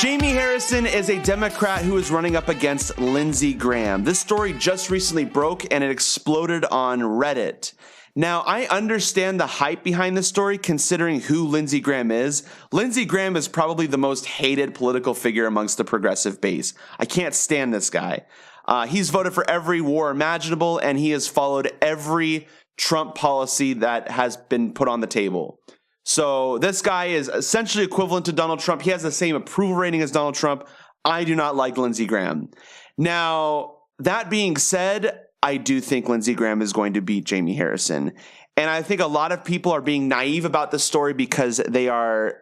Jaime Harrison is a Democrat who is running up against Lindsey Graham. This story just recently broke and it exploded on Reddit. Now, I understand the hype behind this story considering who Lindsey Graham is. Lindsey Graham is probably the most hated political figure amongst the progressive base. I can't stand this guy. He's voted for every war imaginable and he has followed every Trump policy that has been put on the table. So this guy is essentially equivalent to Donald Trump. He has the same approval rating as Donald Trump. I do not like Lindsey Graham. Now, that being said, I do think Lindsey Graham is going to beat Jaime Harrison. And I think a lot of people are being naive about this story because they are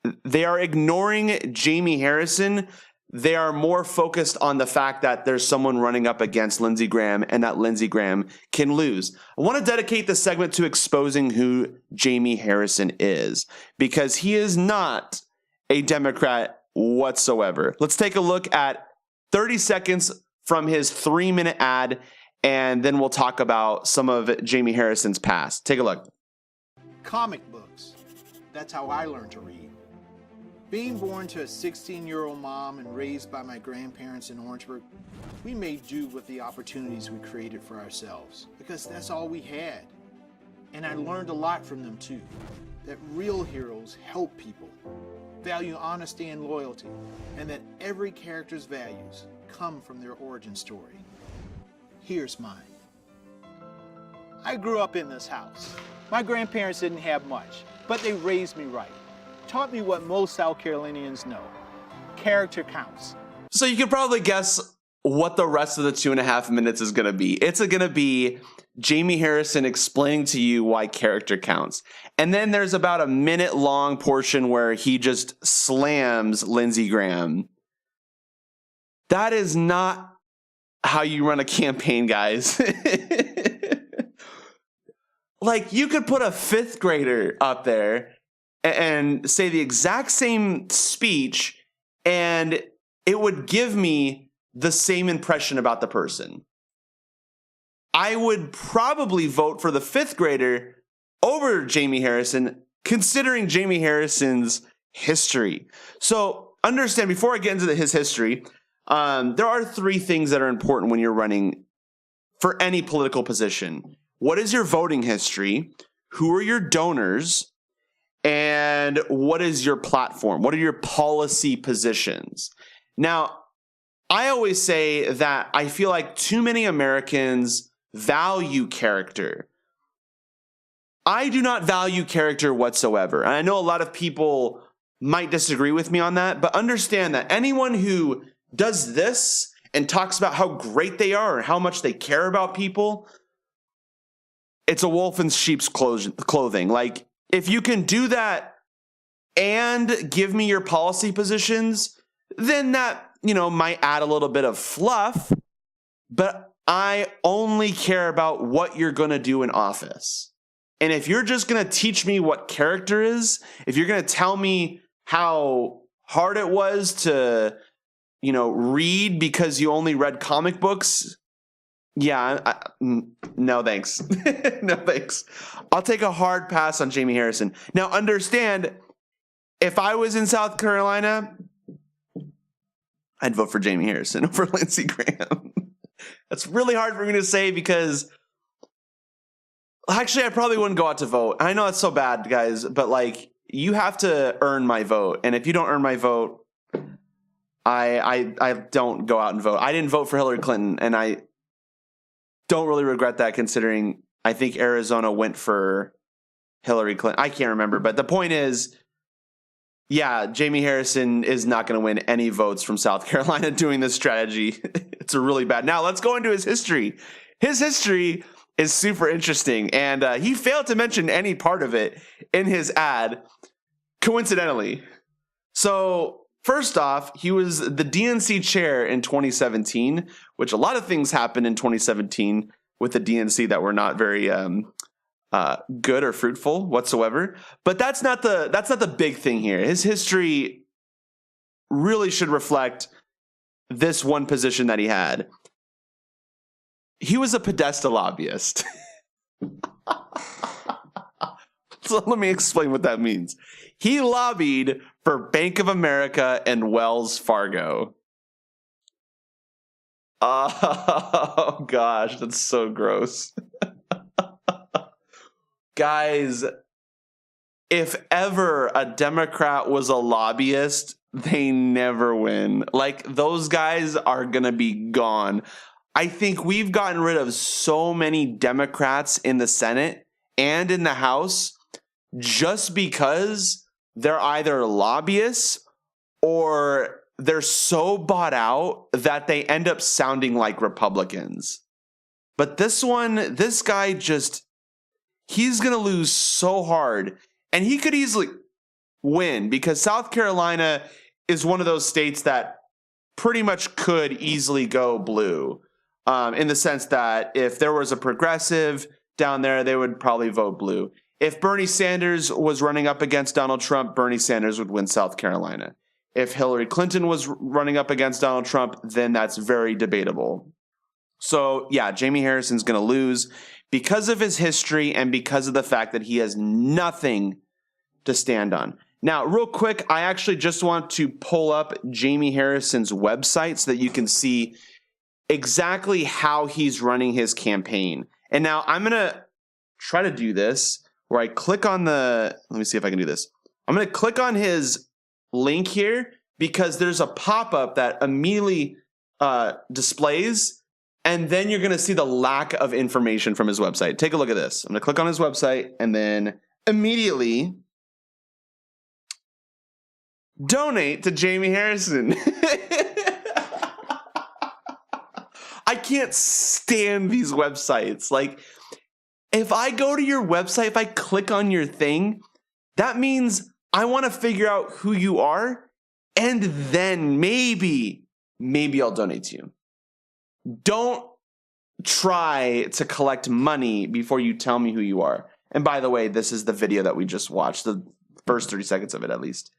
ignoring Jaime Harrison. They are more focused on the fact that there's someone running up against Lindsey Graham and that Lindsey Graham can lose. I want to dedicate this segment to exposing who Jaime Harrison is because he is not a Democrat whatsoever. Let's take a look at 30 seconds from his 3-minute ad, and then we'll talk about some of Jaime Harrison's past. Take a look. Comic books. That's how I learned to read. Being born to a 16-year-old mom and raised by my grandparents in Orangeburg, we made do with the opportunities we created for ourselves because that's all we had. And I learned a lot from them too, that real heroes help people, value honesty and loyalty, and that every character's values come from their origin story. Here's mine. I grew up in this house. My grandparents didn't have much, but they raised me right. Taught me what most South Carolinians know. Character counts. So you can probably guess what the rest of the 2.5 minutes is going to be. It's going to be Jaime Harrison explaining to you why character counts. And then there's about a minute-long portion where he just slams Lindsey Graham. That is not how you run a campaign, guys. Like, you could put a 5th grader up there and say the exact same speech, and it would give me the same impression about the person. I would probably vote for the 5th grader over Jaime Harrison, considering Jaime Harrison's history. So understand, before I get into his history, there are 3 things that are important when you're running for any political position. What is your voting history? Who are your donors? And what is your platform? What are your policy positions? Now, I always say that I feel like too many Americans value character. I do not value character whatsoever. And I know a lot of people might disagree with me on that, but understand that anyone who does this and talks about how great they are or how much they care about people, it's a wolf in sheep's clothing. Like, if you can do that and give me your policy positions, then that, might add a little bit of fluff, but I only care about what you're going to do in office. And if you're just going to teach me what character is, if you're going to tell me how hard it was to, read because you only read comic books, yeah, no thanks. No thanks. I'll take a hard pass on Jaime Harrison. Now, understand, if I was in South Carolina, I'd vote for Jaime Harrison over Lindsey Graham. That's really hard for me to say because, actually, I probably wouldn't go out to vote. I know it's so bad, guys, but you have to earn my vote. And if you don't earn my vote, I don't go out and vote. I didn't vote for Hillary Clinton, and I don't really regret that considering I think Arizona went for Hillary Clinton. I can't remember, but the point is, yeah, Jaime Harrison is not going to win any votes from South Carolina doing this strategy. It's a really bad. Now, let's go into his history. His history is super interesting, and he failed to mention any part of it in his ad, coincidentally. So, first off, he was the DNC chair in 2017, which a lot of things happened in 2017 with the DNC that were not very good or fruitful whatsoever. But that's not the big thing here. His history really should reflect this one position that he had. He was a Podesta lobbyist. So let me explain what that means. He lobbied for Bank of America and Wells Fargo. Oh, gosh, that's so gross. Guys, if ever a Democrat was a lobbyist, they never win. Like, those guys are going to be gone. I think we've gotten rid of so many Democrats in the Senate and in the House just because they're either lobbyists or they're so bought out that they end up sounding like Republicans. But this guy he's going to lose so hard. And he could easily win because South Carolina is one of those states that pretty much could easily go blue, in the sense that if there was a progressive down there, they would probably vote blue. If Bernie Sanders was running up against Donald Trump, Bernie Sanders would win South Carolina. If Hillary Clinton was running up against Donald Trump, then that's very debatable. So, yeah, Jamie Harrison's going to lose because of his history and because of the fact that he has nothing to stand on. Now, real quick, I actually just want to pull up Jamie Harrison's website so that you can see exactly how he's running his campaign. And now I'm going to try to do this where I click on let me see if I can do this. I'm going to click on his link here because there's a pop-up that immediately displays, and then you're going to see the lack of information from his website. Take a look at this. I'm going to click on his website and then immediately donate to Jamie Harrison. I can't stand these websites. Like, if I go to your website, if I click on your thing, that means I want to figure out who you are, and then maybe I'll donate to you. Don't try to collect money before you tell me who you are. And by the way, this is the video that we just watched, the first 30 seconds of it at least.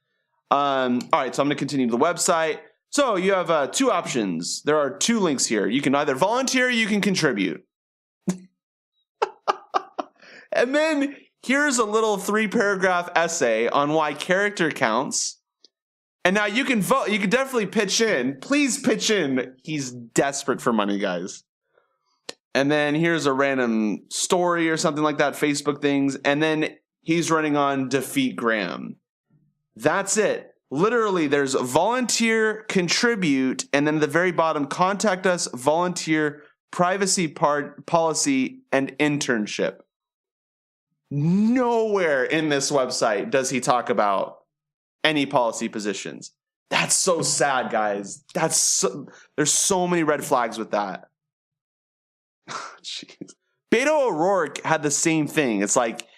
All right, so I'm going to continue to the website. So you have two options. There are two links here. You can either volunteer or you can contribute. And then here's a little 3-paragraph essay on why character counts. And now you can vote. You can definitely pitch in. Please pitch in. He's desperate for money, guys. And then here's a random story or something like that, Facebook things. And then he's running on Defeat Graham. That's it. Literally, there's volunteer, contribute, and then at the very bottom, contact us, volunteer, privacy policy, and internship. Nowhere in this website does he talk about any policy positions. That's so sad, guys. There's so many red flags with that. Jeez. Beto O'Rourke had the same thing. It's like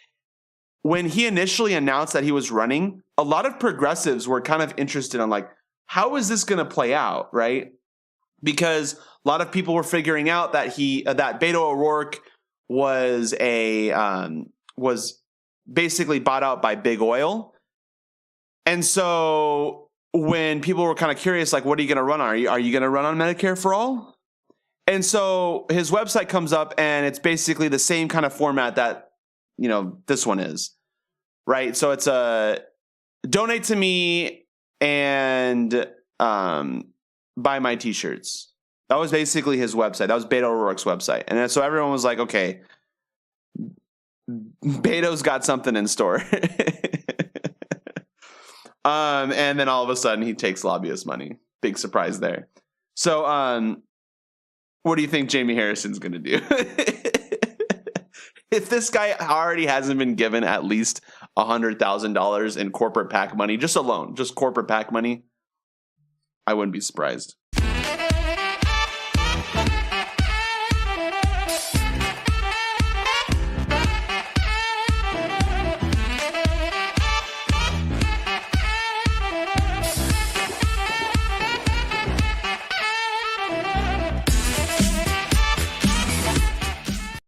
when he initially announced that he was running, a lot of progressives were kind of interested on like, how is this going to play out, right? Because a lot of people were figuring out that that Beto O'Rourke was was basically bought out by big oil. And so when people were kind of curious, like, what are you going to run on? Are you going to run on Medicare for all? And so his website comes up and it's basically the same kind of format that, this one is, right? So it's a donate to me and buy my t-shirts. That was basically his website. That was Beto O'Rourke's website. And then, so everyone was like, okay, Beto's got something in store. And then all of a sudden he takes lobbyist money. Big surprise there. So what do you think Jamie Harrison's going to do? If this guy already hasn't been given at least $100,000 in corporate PAC money, just corporate PAC money, I wouldn't be surprised.